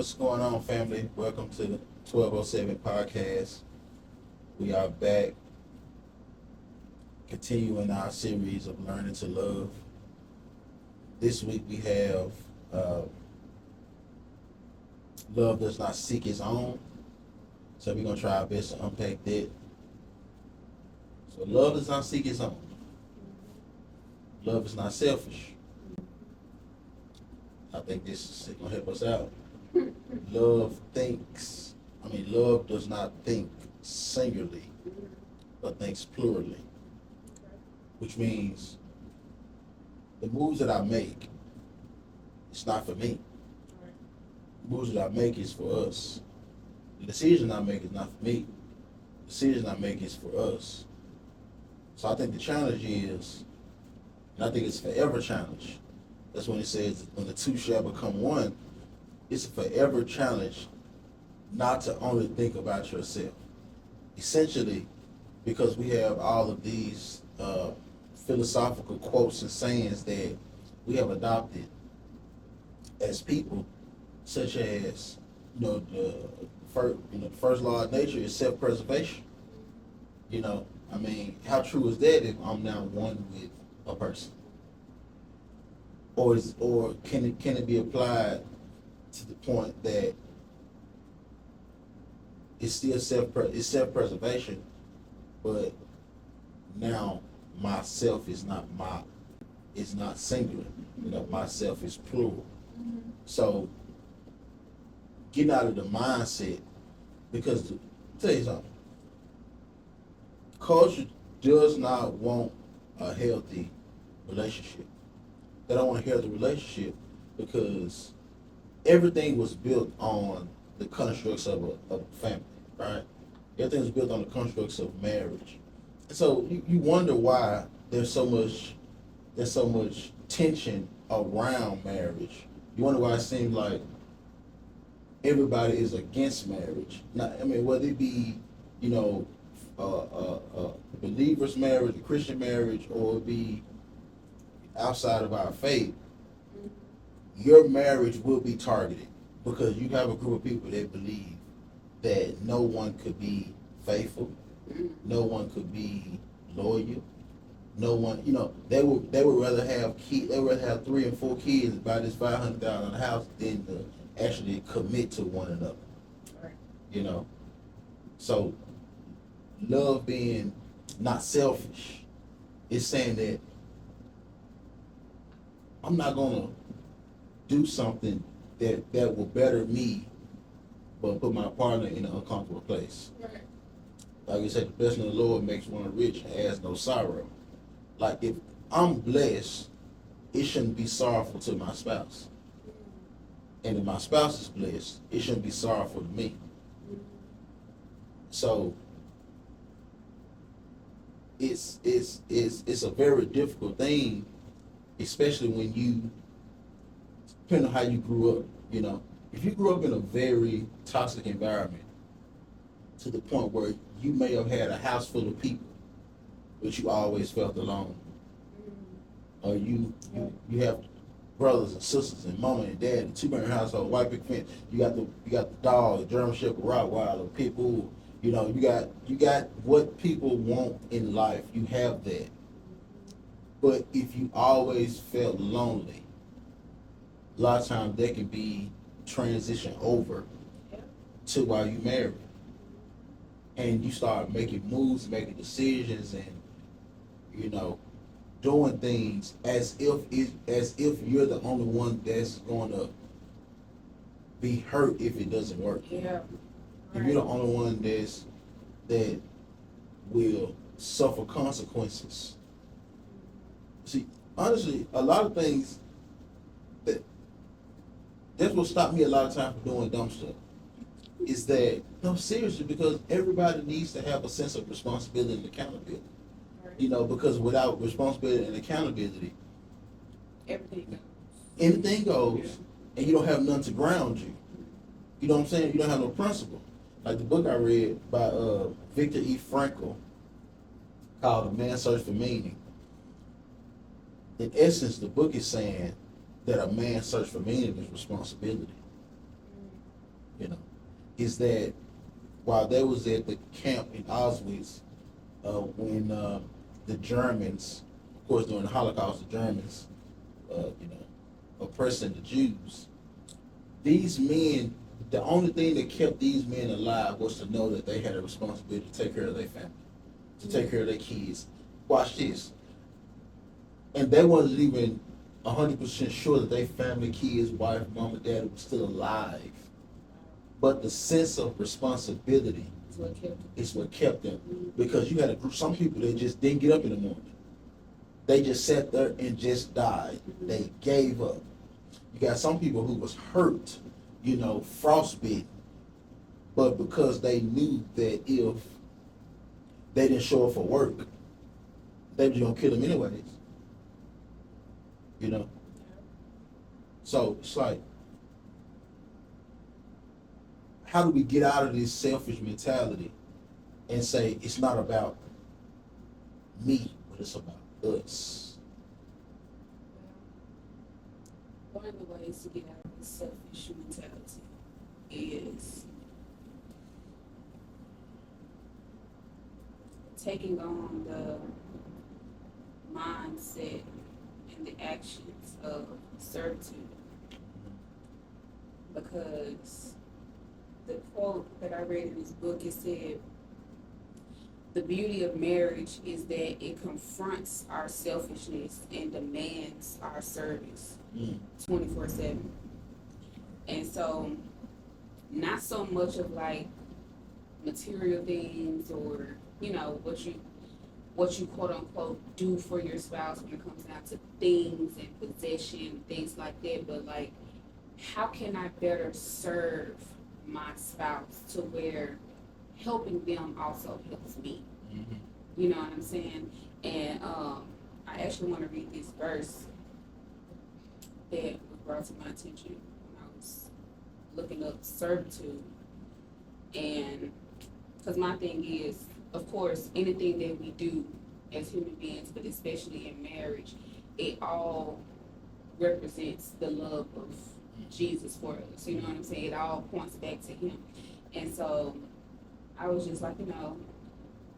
What's going on, family? Welcome to the 1207 podcast. We are back, continuing our series of learning to love. This week we have love does not seek its own. So we're going to try our best to unpack that. So love does not seek its own. Love is not selfish. I think this is going to help us out. Love does not think singularly, but thinks plurally. Which means the moves that I make, it's not for me. The moves that I make is for us. The decision I make is not for me. The decision I make is for us. So I think the challenge is, and I think it's a forever challenge. That's when it says, when the two shall become one. It's a forever challenge not to only think about yourself. Essentially, because we have all of these philosophical quotes and sayings that we have adopted as people, such as, the first law of nature is self-preservation. How true is that if I'm now one with a person? Or can it be applied to the point that it's still self-preservation, but now myself is not singular. Myself is plural. So getting out of the mindset, because tell you something, culture does not want a healthy relationship. They don't want a healthy relationship because everything was built on the constructs of a family, right? Everything was built on the constructs of marriage. And so you wonder why there's so much tension around marriage. You wonder why it seems like everybody is against marriage. Whether it be, believer's marriage, a Christian marriage, or it be outside of our faith, your marriage will be targeted because you have a group of people that believe that no one could be faithful, no one could be loyal, no one, they would rather have they would rather have 3 and 4 kids and buy this $500,000 house than to actually commit to one another. Right. So love being not selfish is saying that I'm not gonna do something that will better me, but put my partner in an uncomfortable place. Right. Like you said, the blessing of the Lord makes one rich and adds no sorrow. Like if I'm blessed, it shouldn't be sorrowful to my spouse. And if my spouse is blessed, it shouldn't be sorrowful to me. So it's a very difficult thing, especially when you, depending on how you grew up, if you grew up in a very toxic environment to the point where you may have had a house full of people, but you always felt alone, or you have brothers and sisters and mama and dad and 2-parent household, white picket fence, you got the dog, German Shepherd, Rottweiler, pit bull, you got what people want in life. You have that. But if you always felt lonely, a lot of times that can be transition over to while you married. And you start making moves, making decisions, and doing things as if you're the only one that's gonna be hurt if it doesn't work. Yeah. If you're the only one that will suffer consequences. See, honestly, a lot of things that's what stopped me a lot of times from doing dumb stuff. Is that, no, seriously, because everybody needs to have a sense of responsibility and accountability. Right. Because without responsibility and accountability, anything goes, yeah. And you don't have nothing to ground you. You know what I'm saying? You don't have no principle. Like the book I read by Viktor E. Frankl called A Man's Search for Meaning. In essence, the book is saying that a man's search for meaning is responsibility. is that while they was at the camp in Auschwitz, when the Germans, of course during the Holocaust, the Germans, oppressing the Jews, these men, the only thing that kept these men alive was to know that they had a responsibility to take care of their family, to take care of their kids. Watch this. And they wasn't even 100% sure that their family, kids, wife, mom, and dad was still alive. But the sense of responsibility is what kept them. Because you had a group, some people that just didn't get up in the morning. They just sat there and just died. They gave up. You got some people who was hurt, frostbitten. But because they knew that if they didn't show up for work, they were going to kill them anyways. So it's like, how do we get out of this selfish mentality and say it's not about me, but it's about us? One of the ways to get out of this selfish mentality is taking on the mindset and the actions of servitude. Because the quote that I read in this book, it said, the beauty of marriage is that it confronts our selfishness and demands our service 24/7. And so, not so much of like material things or, what you quote unquote do for your spouse when it comes down to things and possession, things like that, but like, how can I better serve my spouse to where helping them also helps me? You know what I'm saying? And I actually want to read this verse that was brought to my attention when I was looking up servitude. And because my thing is, of course, anything that we do as human beings, but especially in marriage, it all represents the love of Jesus for us. You know what I'm saying? It all points back to him. And so I was just like,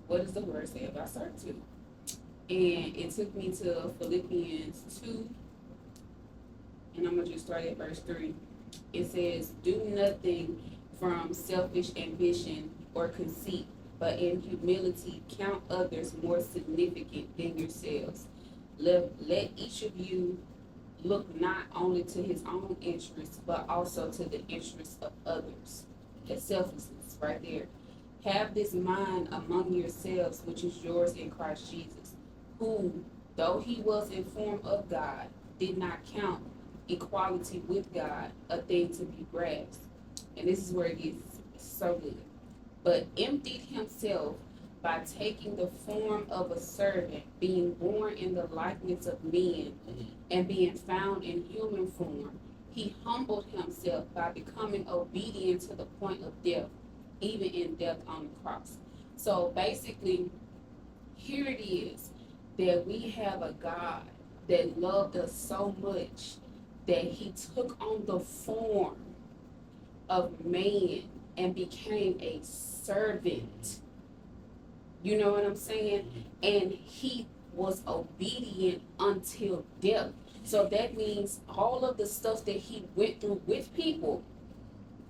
what does the word say about servitude? And it took me to Philippians 2, and I'm going to just start at verse 3. It says, do nothing from selfish ambition or conceit, but in humility count others more significant than yourselves. Let each of you look not only to his own interests, but also to the interests of others. That's selflessness right there. Have this mind among yourselves, which is yours in Christ Jesus, who, though he was in form of God, did not count equality with God a thing to be grasped. And this is where it gets so good. But emptied himself by taking the form of a servant, being born in the likeness of men, and being found in human form, he humbled himself by becoming obedient to the point of death, even in death on the cross. So basically, here it is that we have a God that loved us so much that he took on the form of man and became a servant. You know what I'm saying? And he was obedient until death. So that means all of the stuff that he went through with people,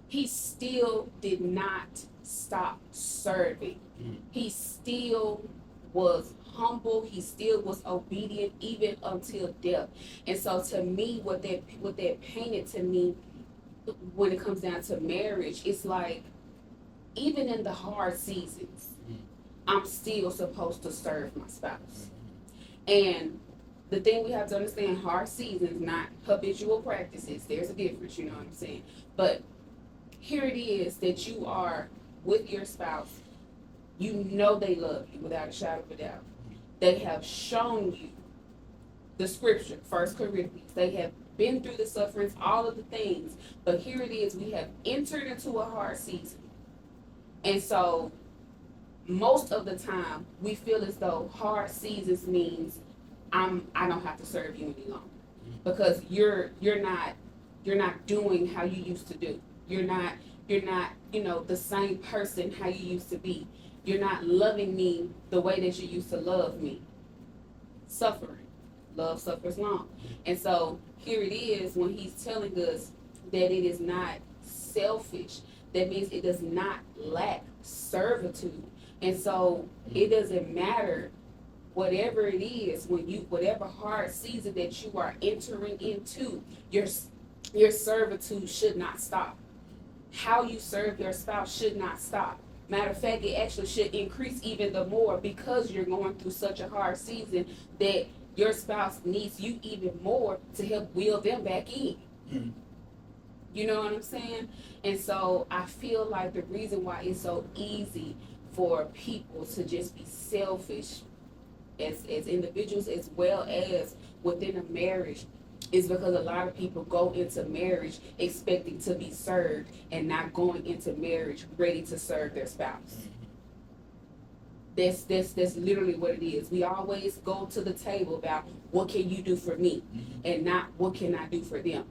he still did not stop serving. He still was humble. He still was obedient even until death. And so to me, what that painted to me when it comes down to marriage, it's like, even in the hard seasons, I'm still supposed to serve my spouse. And the thing we have to understand, hard seasons, not habitual practices. There's a difference, you know what I'm saying? But here it is that you are with your spouse. You know they love you without a shadow of a doubt. They have shown you the scripture, 1 Corinthians. They have been through the sufferings, all of the things. But here it is, we have entered into a hard season. And so most of the time, we feel as though hard seasons means I don't have to serve you any longer, because you're not doing how you used to do. You're not You're not, the same person how you used to be. You're not loving me the way that you used to love me. Suffering. Love suffers long. And so here it is when he's telling us that it is not selfish. That means it does not lack servitude. And so it doesn't matter whatever it is, whatever hard season that you are entering into, your servitude should not stop. How you serve your spouse should not stop. Matter of fact, it actually should increase even the more because you're going through such a hard season that your spouse needs you even more to help wheel them back in. Mm-hmm. You know what I'm saying? And so I feel like the reason why it's so easy for people to just be selfish as individuals as well as within a marriage is because a lot of people go into marriage expecting to be served and not going into marriage ready to serve their spouse. That's literally what it is. We always go to the table about what can you do for me and not what can I do for them.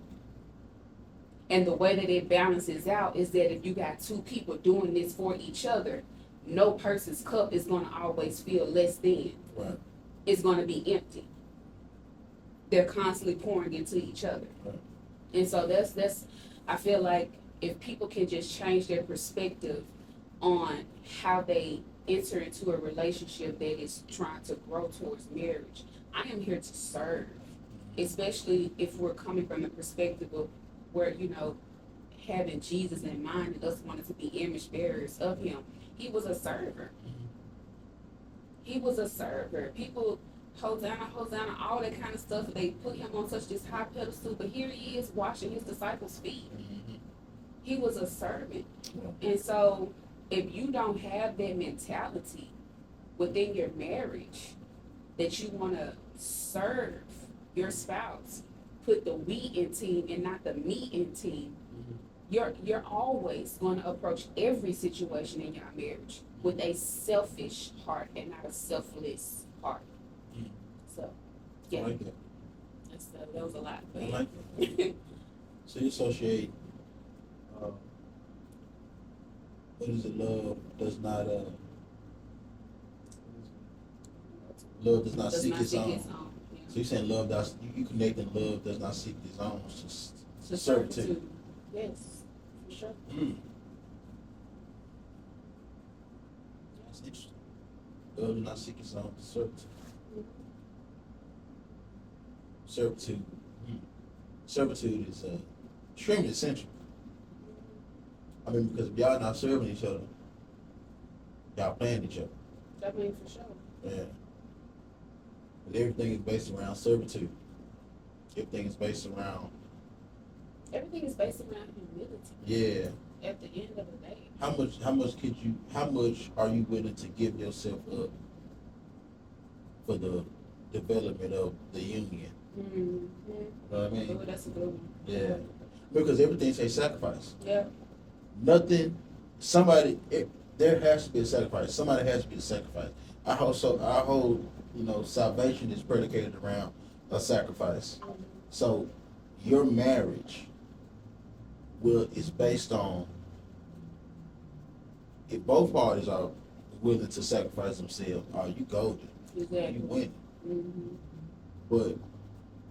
And the way that it balances out is that if you got two people doing this for each other, no person's cup is going to always feel less than. Right. It's going to be empty. They're constantly pouring into each other. Right. And so that's I feel like if people can just change their perspective on how they enter into a relationship that is trying to grow towards marriage, I am here to serve, especially if we're coming from the perspective of where, having Jesus in mind and us wanting to be image bearers of him. He was a server. He was a server. People, Hosanna, Hosanna, all that kind of stuff, they put him on such this high pedestal, but here he is washing his disciples' feet. He was a servant. And so if you don't have that mentality within your marriage that you want to serve your spouse, put the we in team and not the me in team, you're always going to approach every situation in your marriage with a selfish heart and not a selfless heart. So, yeah. I like that. That was a lot. I like that. So you associate, what is it, love does not seek its own. Yeah. So you're saying love does, you connecting love does not seek its own, it's just servitude. Yes, for sure. That's interesting. Love does not seek its own, servitude. Servitude. Servitude is extremely essential. I mean, because if y'all not serving each other, y'all playing each other. That means for sure. Yeah. But everything is based around servitude. Everything is based around humility. Yeah. At the end of the day. How much are you willing to give yourself up for the development of the union? Mm-hmm. You know what I mean? Oh, that's a good one. Yeah. Because everything takes sacrifice. Yeah. There has to be a sacrifice. Somebody has to be the sacrifice. I hold salvation is predicated around a sacrifice. So your marriage is based on, if both parties are willing to sacrifice themselves, you golden. Exactly. You win. Mm-hmm. But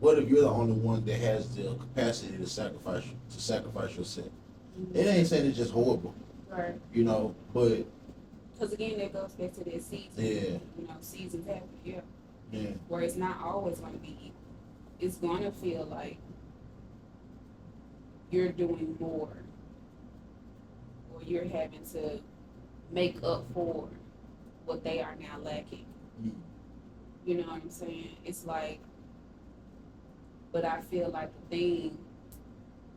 what if you're the only one that has the capacity to sacrifice yourself? Mm-hmm. It ain't saying it's just horrible. Right. But because again, that goes back to that season. Yeah. Seasons happen. Yeah. Yeah. Where it's not always going to be equal. It's going to feel like you're doing more, or you're having to make up for what they are now lacking. Mm. You know what I'm saying? It's like, but I feel like the thing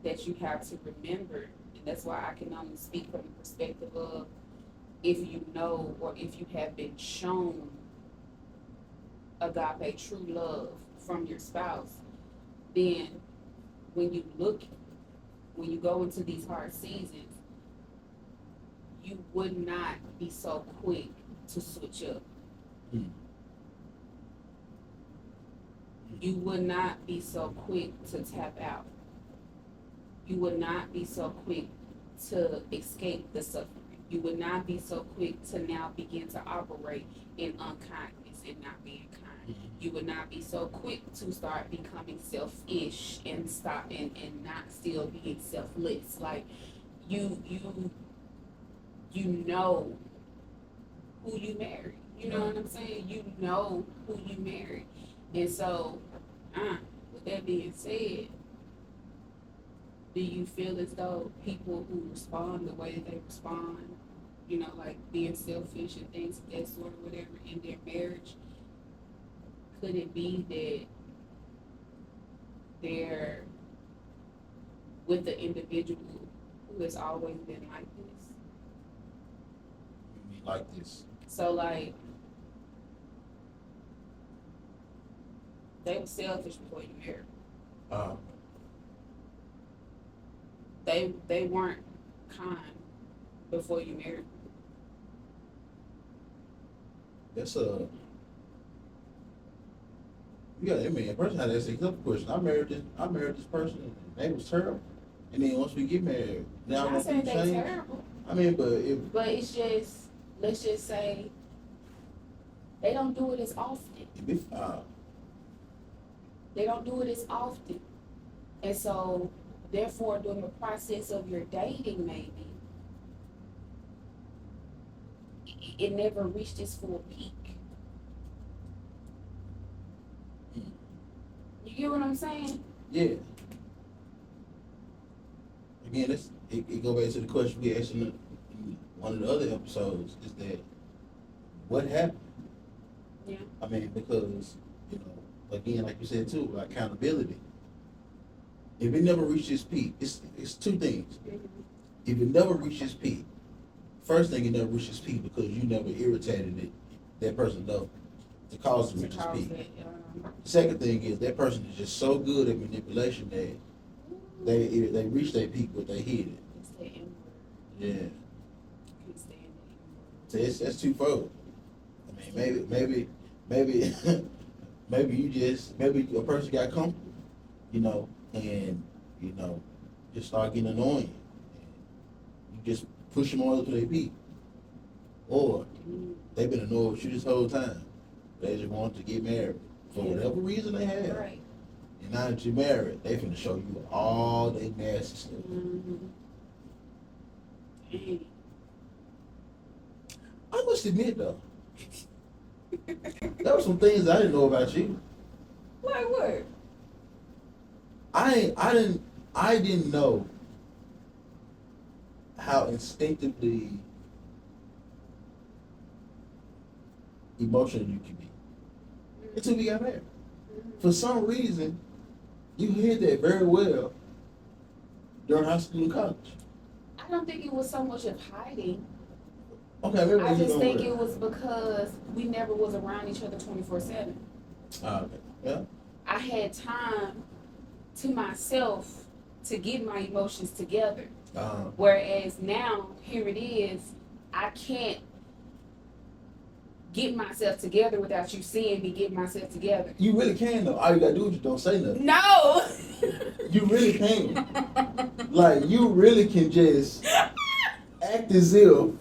that you have to remember, and that's why I can only speak from the perspective of if you know or if you have been shown agape true love from your spouse, then when you go into these hard seasons, you would not be so quick to switch up. Mm. You would not be so quick to tap out. You would not be so quick to escape the suffering. You would not be so quick to now begin to operate in unkindness and not being kind. You would not be so quick to start becoming selfish and stop and not still being selfless. Like you know who you marry. You know what I'm saying? You know who you marry. And so, with that being said, do you feel as though people who respond the way that they respond, you know, like being selfish and things of that sort or whatever in their marriage, could it be that they're with the individual who has always been like this? You mean like this? So, like, they were selfish before you married. They weren't kind before you married. That's a a person had to ask a couple questions. I married this person and they was terrible. And then once we get married, now I'm not saying they're change. terrible. I mean, but it's just, let's just say they don't do it as often. They don't do it as often. And so, therefore, during the process of your dating, maybe, it never reached its full peak. You get what I'm saying? Yeah. Again, it go back to the question we asked in one of the other episodes, is that what happened? Yeah. I mean, because, you know, again, like you said too, like accountability. If it never reaches its peak, it's two things. Mm-hmm. If it never reaches its peak, first thing, it never reaches its peak because you never irritated that person enough to cause it to reach its peak. Second thing is that person is just so good at manipulation that they reach their peak, but they hit it. It's the N-word. Yeah. Can't stand the N-word. So that's twofold. I mean, maybe a person got comfortable, you know, and you know, just start getting annoying. And you just push them all to their peak, or they've been annoyed with you this whole time. They just want to get married for whatever reason they have. Right. And now that you're married, they finna show you all their nasty stuff. Mm-hmm. I must admit though, there were some things I didn't know about you. Like what? I didn't know how instinctively emotional you can be until we got married. For some reason, you hid that very well during high school and college. I don't think it was so much of hiding. Okay, maybe I just think it was because we never was around each other 24/7. Okay. Yeah. I had time to myself to get my emotions together. Whereas now, here it is, I can't get myself together without you seeing me get myself together. You really can though. All you gotta do is just don't say nothing. No! You really can. Like, you really can just act as if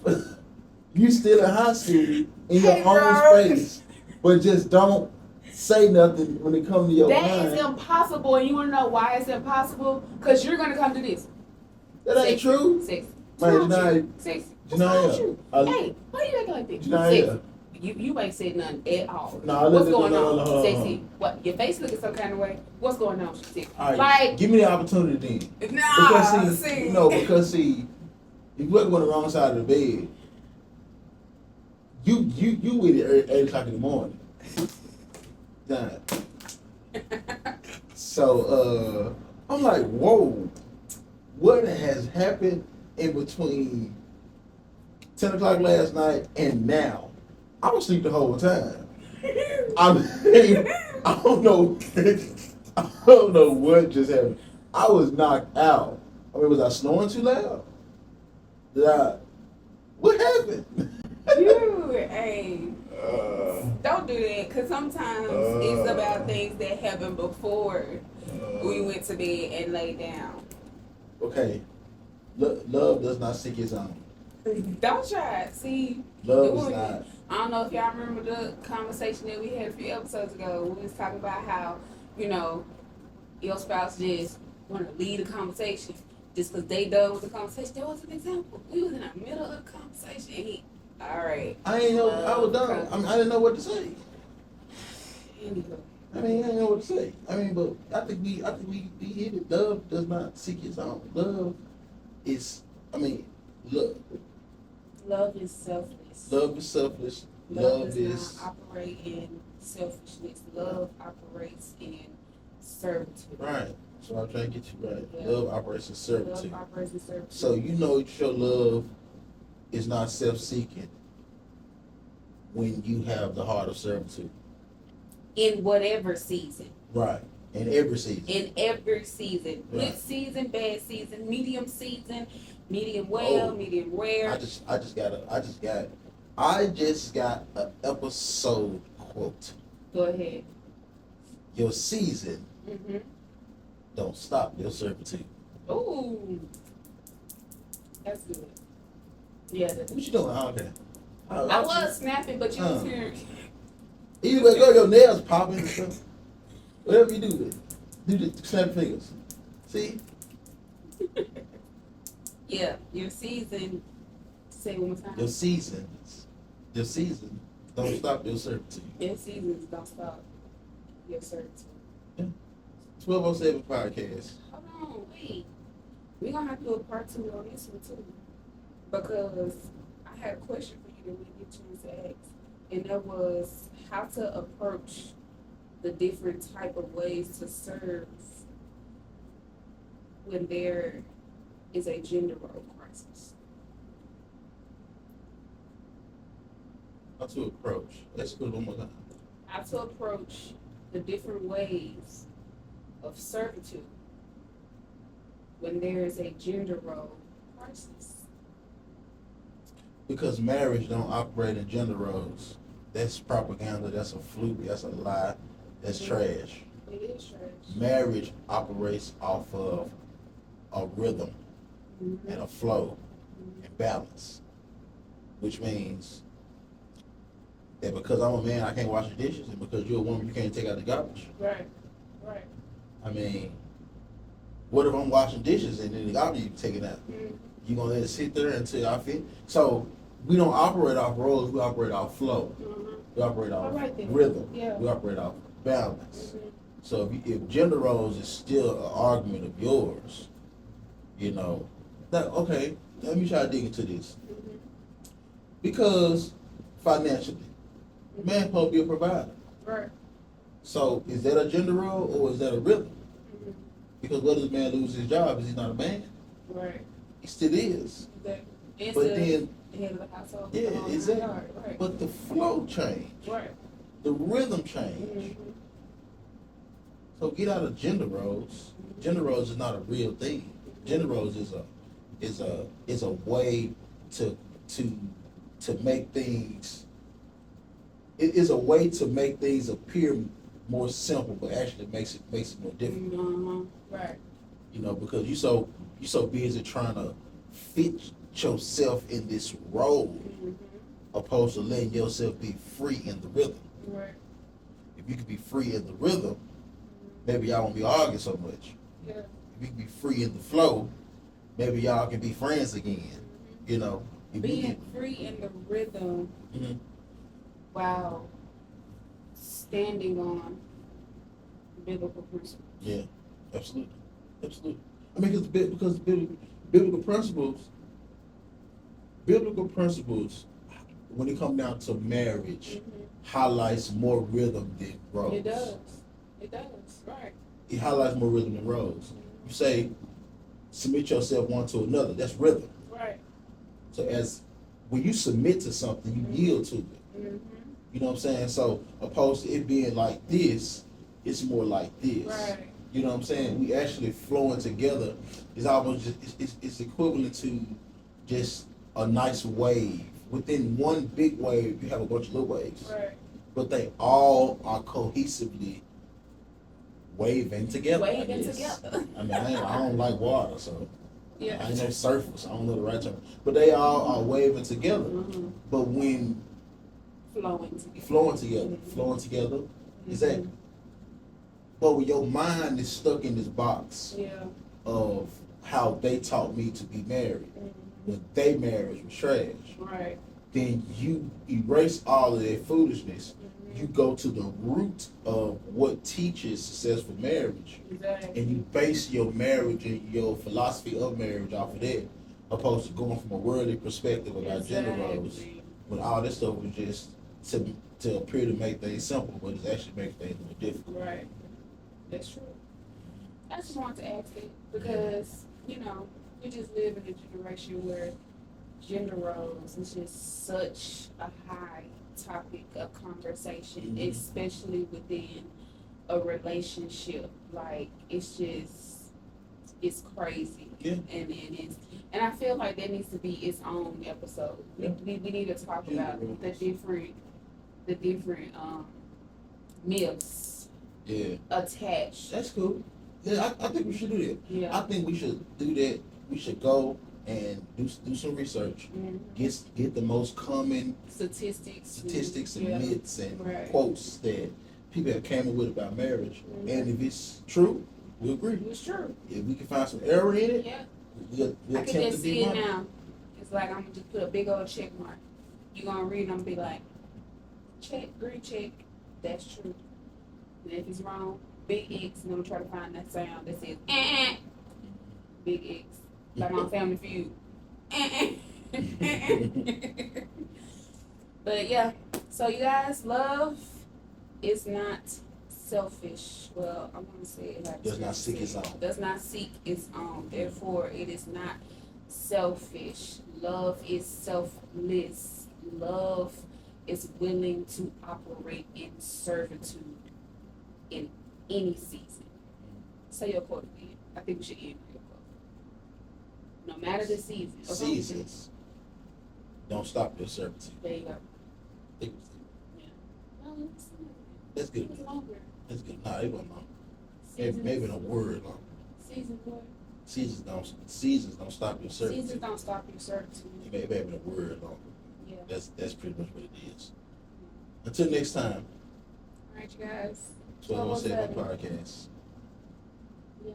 you still in high school in your own space, but just don't say nothing when it comes to your mind. That is impossible, and you wanna know why it's impossible? Because you're gonna come to this. That ain't true. Six. Man, Six. Janaya. Hey, why you acting like this? Janaya. You ain't said nothing at all. No, what's going on? No. Sexy. What? Your face looking some kind of way. What's going on? Sexy. All right, like, give me the opportunity then. Nah, because if you wasn't on the wrong side of the bed, you with it at 8 o'clock in the morning. Done. So I'm like, whoa, what has happened in between 10 o'clock last night and now? I was asleep the whole time. I mean, I don't know what just happened. I was knocked out. I mean, was I snoring too loud? What happened? Hey, don't do that, because sometimes it's about things that happened before we went to bed and laid down. Okay. Love does not seek its own. Don't try it. See, Love is doing not. it. I don't know if y'all remember the conversation that we had a few episodes ago. We was talking about how, you know, your spouse just want to lead a conversation just because they done with the conversation. That was an example. We was in the middle of the conversation and he, all right. I ain't know. I was done. I mean, I didn't know what to say. Anywho. I mean, I didn't know what to say. I mean, but I think we hit it. Love does not seek its own. Love is. I mean, look. Love is selfless. Love is selfless. Love does not operate in selfishness. Love operates in servitude. Right. So I'm trying to get you right. Yeah. Love operates in servitude. Love operates in servitude. So you know your love is not self-seeking when you have the heart of servitude. In whatever season. Right. In every season. In every season. Right. Good season, bad season, medium season, medium well, medium rare. I just got an episode quote. Go ahead. Your season don't stop your servitude. Ooh. That's good. Yeah. What you doing? Okay. I was snapping, but you was hearing. Either way, go, your nails popping and stuff. Whatever you do the snap fingers. See? Yeah, your season. Say it one more time. Your season don't stop your servitude. Your seasons don't stop your servitude. 1207 podcast. Hold on, wait. We're gonna have to do a part 2 on this one too. Because I had a question for you that we didn't get a chance to ask. And that was how to approach the different type of ways to serve when there is a gender role crisis. How to approach. Let's go one more time. How to approach the different ways of servitude when there is a gender role crisis. Because marriage don't operate in gender roles. That's propaganda, that's a fluke, that's a lie, that's trash. It is trash. Marriage operates off of a rhythm and a flow and balance. Which means that because I'm a man, I can't wash the dishes, and because you're a woman, you can't take out the garbage. Right. I mean, what if I'm washing dishes and then the garbage you take it out? Mm-hmm. You gonna let it sit there until I fit? So we don't operate off roles, we operate off flow. We operate off rhythm. Yeah. We operate off balance. Mm-hmm. So if gender roles is still an argument of yours, you know, that okay, let me try to dig into this. Mm-hmm. Because financially, man supposed to be a provider. Right. So is that a gender role or is that a rhythm? Mm-hmm. Because what does a man lose his job? Is he not a man? Right. He still is. Exactly. But then, the head of the household. yeah, exactly. Right. But the flow changed. Right. The rhythm changed. Mm-hmm. So get out of gender roles. Gender roles is not a real thing. Gender roles is a way to make things. It is a way to make things appear more simple, but actually makes it more difficult. Mm-hmm. Right. You know, because you so busy trying to fit yourself in this role, opposed to letting yourself be free in the rhythm. Right. If you could be free in the rhythm, maybe y'all won't be arguing so much. Yeah. If you can be free in the flow, maybe y'all can be friends again. You know, Being free in the rhythm while standing on biblical principles. Yeah, absolutely. I mean, because biblical principles, when it comes down to marriage, highlights more rhythm than roles. It does, right. It highlights more rhythm than roles. You say, submit yourself one to another. That's rhythm. Right. So when you submit to something, you yield to it. Mm-hmm. You know what I'm saying? So opposed to it being like this, it's more like this. Right. You know what I'm saying? We actually flowing together. It's almost just, it's equivalent to just a nice wave. Within one big wave, you have a bunch of little waves. Right. But they all are cohesively waving together. Waving together. I mean, I don't like water, so Yeah. I ain't no surfers. I don't know the right term, but they all are waving together. Mm-hmm. But when Flowing together. flowing together, Mm-hmm. exactly. But when your mind is stuck in this box Yeah. of how they taught me to be married, Mm-hmm. when they marriage was trash, Right. then you erase all of that foolishness. Mm-hmm. You go to the root of what teaches successful marriage, Exactly. and you base your marriage and your philosophy of marriage off of that, opposed to going from a worldly perspective about gender roles, when all this stuff was just to appear to make things simple, but it's actually making things more difficult. Right. That's true. I just wanted to ask it because, you know, we just live in a generation where gender roles is just such a high topic of conversation, Mhm. especially within a relationship. Like, it's crazy. Yeah. And I feel like that needs to be its own episode. Yeah. We need to talk Yeah. about the different myths Yeah, attached. that's cool. Yeah, I think we should do that. Yeah. I think we should do that. We should go and do some research. Mhm. Get the most common Statistics and yeah. myths and Right. quotes that people have came up with about marriage. Mhm. And if it's true, we agree. It's true. If we can find some error in it, Yeah. we'll I can attempt just to see be it one. now. It's like I'm gonna just put a big old check mark. You gonna read them and be like, check, green check. That's true. And if it's wrong, big X, and I'm gonna try to find that sound that says big X. Like on Family Feud. But yeah, so you guys, love is not selfish. Well, I'm gonna say it like Does not seek its own. Does not seek its own. Therefore, it is not selfish. Love is selfless. Love is willing to operate in servitude in any season. Say your quote again. I think we should end with your quote. No matter the season. Okay? Seasons don't stop your servitude. There you go. Yeah. Well, That's it good. was longer. That's good. Nah, it wasn't long. Seasons- Maybe a word long. Season what? Seasons don't stop your servitude. Seasons don't stop your servitude. Maybe a word long. Yeah. That's pretty much what it is. Until next time, All right, you guys. 1207 Podcast. Yeah.